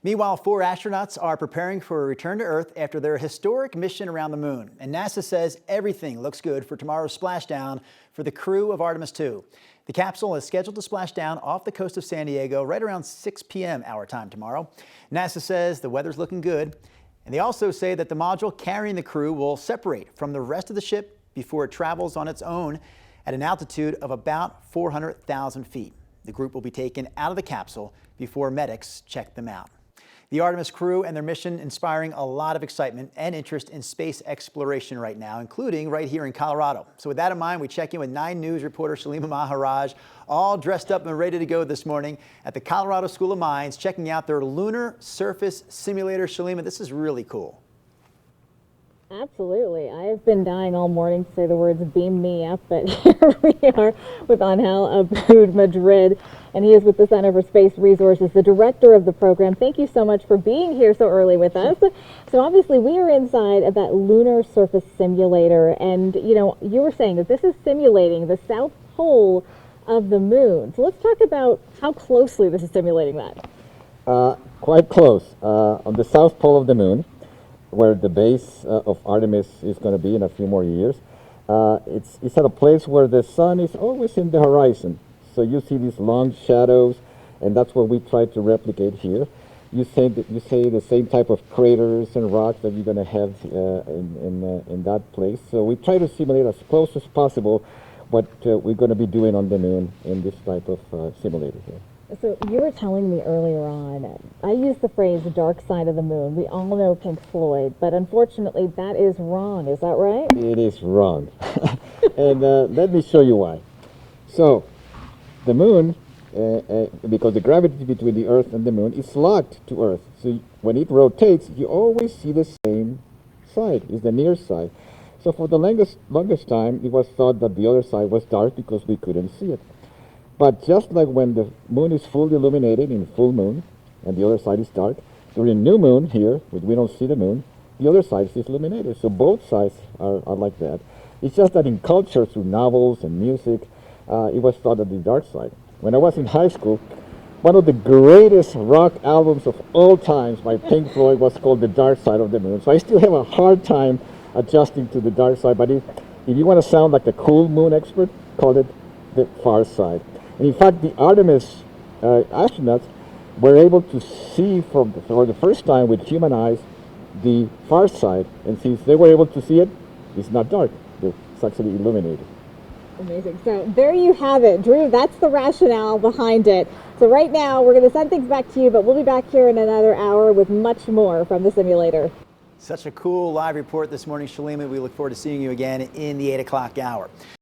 Meanwhile, 4 astronauts are preparing for a return to Earth after their historic mission around the moon. And NASA says everything looks good for tomorrow's splashdown for the crew of Artemis II. The capsule is scheduled to splash down off the coast of San Diego right around 6 p.m. our time tomorrow. NASA says the weather's looking good. And they also say that the module carrying the crew will separate from the rest of the ship before it travels on its own at an altitude of about 400,000 feet. The group will be taken out of the capsule before medics check them out. The Artemis crew and their mission inspiring a lot of excitement and interest in space exploration right now, including right here in Colorado. So with that in mind, we check in with 9 News reporter Shalima Maharaj, all dressed up and ready to go this morning at the Colorado School of Mines, checking out their lunar surface simulator. Shalima, this is really cool. Absolutely. I've been dying all morning to say the words "beam me up," but here we are with Angel Abud Madrid, and he is with the Center for Space Resources, the director of the program. Thank you so much for being here so early with us. So obviously we are inside of that lunar surface simulator, and you were saying that this is simulating the south pole of the moon. So let's talk about how closely this is simulating that. Quite close. On the south pole of the moon, where the base of Artemis is going to be in a few more years. It's at a place where the sun is always in the horizon. So you see these long shadows, and that's what we try to replicate here. You say the same type of craters and rocks that you're going to have in that place. So we try to simulate as close as possible what we're going to be doing on the moon in this type of simulator here. So you were telling me earlier on, I used the phrase the dark side of the moon. We all know Pink Floyd, but unfortunately that is wrong. Is that right? It is wrong. And let me show you why. So the moon, because the gravity between the Earth and the moon is locked to Earth. So when it rotates, you always see the same side, is the near side. So for the longest time, it was thought that the other side was dark because we couldn't see it. But just like when the moon is fully illuminated in full moon, and the other side is dark, during new moon here, when we don't see the moon, the other side is illuminated. So both sides are like that. It's just that in culture, through novels and music, it was thought of the dark side. When I was in high school, one of the greatest rock albums of all times by Pink Floyd was called The Dark Side of the Moon. So I still have a hard time adjusting to the dark side, but if you want to sound like a cool moon expert, call it the far side. And in fact, the Artemis astronauts were able to see for the first time with human eyes the far side. And since they were able to see it, it's not dark. It's actually illuminated. Amazing. So there you have it, Drew. That's the rationale behind it. So right now, we're going to send things back to you, but we'll be back here in another hour with much more from the simulator. Such a cool live report this morning, Shalima. We look forward to seeing you again in the 8 o'clock hour.